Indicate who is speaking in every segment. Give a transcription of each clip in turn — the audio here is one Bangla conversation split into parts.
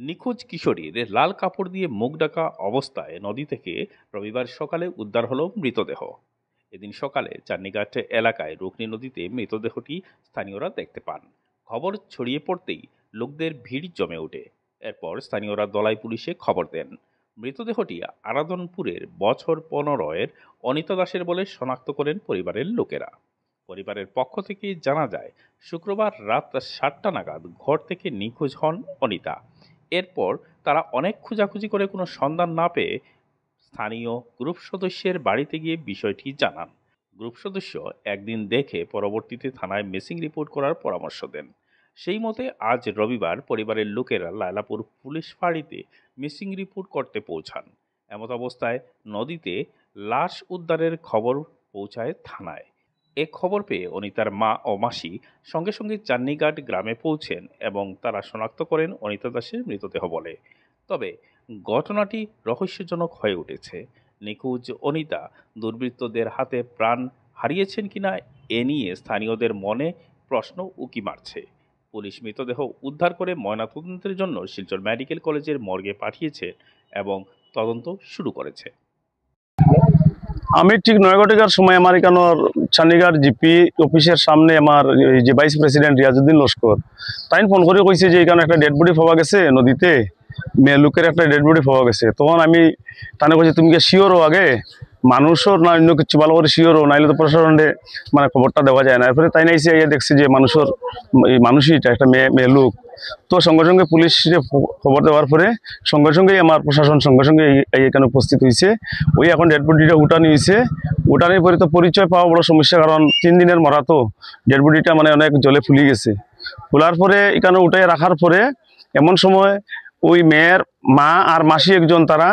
Speaker 1: নিখোঁজ কিশোরীর লাল কাপড় দিয়ে মুখ ঢাকা অবস্থায় নদী থেকে রবিবার সকালে উদ্ধার হলো মৃতদেহ। এদিন সকালে চান্নিঘাট এলাকায় রুকনি নদীতে মৃতদেহটি স্থানীয়রা দেখতে পান। খবর ছড়িয়ে পড়তেই লোকদের ভিড় জমে ওঠে। এরপর স্থানীয়রা দলাই পুলিশে খবর দেন। মৃতদেহটি আরাধনপুরের বছর 15-এর অনিতা দাসের বলে শনাক্ত করেন পরিবারের লোকেরা। পরিবারের পক্ষ থেকে জানা যায়, শুক্রবার রাত 7টা নাগাদ ঘর থেকে নিখোঁজ হন অনিতা। এরপর তারা অনেক খোঁজাখুঁজি করে কোনো সন্ধান না পেয়ে স্থানীয় গ্রুপ সদস্যের বাড়িতে গিয়ে বিষয়টি জানান। গ্রুপ সদস্য একদিন দেখে পরবর্তীতে থানায় মিসিং রিপোর্ট করার পরামর্শ দেন। সেই মতে আজ রবিবার পরিবারের লোকেরা লায়লাপুর পুলিশ ফাঁড়িতে মিসিং রিপোর্ট করতে পৌঁছান। এমত অবস্থায় নদীতে লাশ উদ্ধারের খবর পৌঁছায় থানায়। এ খবর পেয়ে অনিতার মা ও মাসি সঙ্গে সঙ্গে চান্নিঘাট গ্রামে পৌঁছেন এবং তারা শনাক্ত করেন অনিতা দাসের মৃতদেহ বলে। তবে ঘটনাটি রহস্যজনক হয়ে উঠেছে। নিখোঁজ অনিতা দুর্বৃত্তদের হাতে প্রাণ হারিয়েছেন কিনা এ নিয়ে স্থানীয়দের মনে প্রশ্ন উকি মারছে। পুলিশ মৃতদেহ উদ্ধার করে ময়নাতদন্তের জন্য শিলচর মেডিকেল কলেজের মর্গে পাঠিয়েছে এবং তদন্ত শুরু করেছে।
Speaker 2: আমি ঠিক 9 ঘটিকার সময় আমার এখানোর চান্নিঘাট জিপি অফিসের সামনে আমার যে ভাইস প্রেসিডেন্ট রিয়াজউদ্দিন লস্কর তাই ফোন করে কইছে যে এখানে একটা ডেড বডি পাওয়া গেছে নদীতে, মেয়ে লোকের একটা ডেড বডি পাওয়া গেছে। তখন আমি তানে কইছি তুমি কি শিওরও আগে মানুষও না অন্য কিছু ভালো করে শিওরও, নাইলে তো প্রশাসনে মানে খবরটা দেওয়া যায় না। এরপরে তাই নাইছে দেখছি যে মানুষই এটা একটা মেয়ে লোক। তো সঙ্গে সঙ্গে পুলিশ খবর দেওয়ার পরে সঙ্গে সঙ্গেই আমার প্রশাসন সঙ্গে সঙ্গে এখানে উপস্থিত হয়েছে। ওই এখন ডেড বডিটা উঠানি হয়েছে। উঠানোর পরে তো পরিচয় পাওয়া বড় সমস্যা, কারণ 3 দিনের মরা তো ডেড বডিটা মানে অনেক জলে ফুলি গেছে। ফুলার পরে এখানে উঠাই রাখার পরে এমন সময় ওই মেয়ের মা আর মাসি একজন, তারা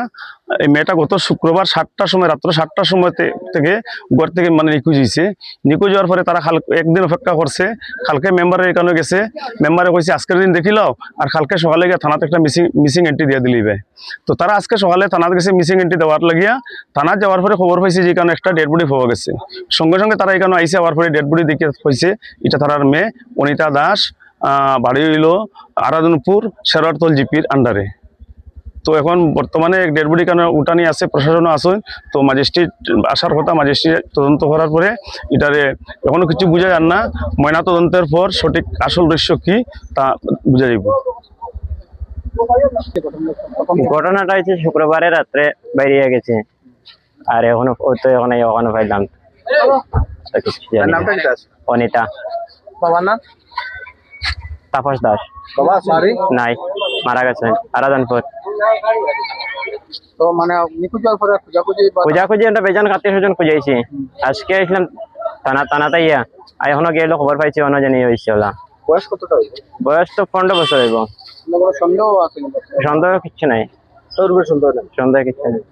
Speaker 2: এই মেয়েটা গত শুক্রবার 7টার সময়, রাত্র 7টার সময় থেকে ঘর থেকে মানে নিখোঁজ হয়েছে। নিখোঁজ হওয়ার পরে তারা একদিন অপেক্ষা করছে। কালকে মেম্বারের এখানে গেছে, মেম্বারে কইছে আজকের দিন দেখিলাও আর কালকে সকালে গিয়ে থানাতে একটা মিসিং এন্ট্রি দিয়ে দিলিবে। তো তারা আজকে সকালে থানাতে গেছে মিসিং এন্ট্রি দেওয়ার লাগিয়া। থানা যাওয়ার পরে খবর পাইছে যে এখানে একটা ডেড বডি পাওয়া গেছে। সঙ্গে সঙ্গে তারা এখানে আইসে, আবার পরে ডেড বডি দেখে কইছে এটা তার মেয়ে অনিতা দাস, বাড়ি হইল আরাধনপুর শেরওয়ারতল জিপির আন্ডারে। তো এখন বর্তমানে ডেড বডি কেন উঠানি আছে, প্রশাসনও আছে। তো ম্যাজিস্ট্রেট আসার কথা, ম্যাজিস্ট্রেট তদন্ত করার পরে এটারে এখনো কিছু বোঝা যান না। ময়না তদন্তের পর সঠিক আসল দৃশ্য কি তা বোঝা যাব।
Speaker 3: ঘটনাটা হচ্ছে শুক্রবারে রাত্রে বেরিয়ে গেছে, আর এখনো পাইলাম অনিতা।
Speaker 4: বাবার নাম
Speaker 3: তাপস দাস। নাই, মারা গেছে আরাধনপুর।
Speaker 4: তো মানে নিখোঁজ হওয়ার পরে
Speaker 3: খোঁজাখুঁজি একটা বেজান আত্মীয় স্বজন খুঁজাইছি। আজকে আসলাম থানাতে ইয়া, আর এখনো গেলে খবর পাইছি অন্য জানি হয়েছে।
Speaker 4: বয়স কতটা হইবে?
Speaker 3: বয়স তো 15 বছর হইব।
Speaker 4: সন্দেহ আছে?
Speaker 3: সন্দেহ কিচ্ছু নাই,
Speaker 4: সন্দেহ
Speaker 3: সন্দেহ কিচ্ছু নেই।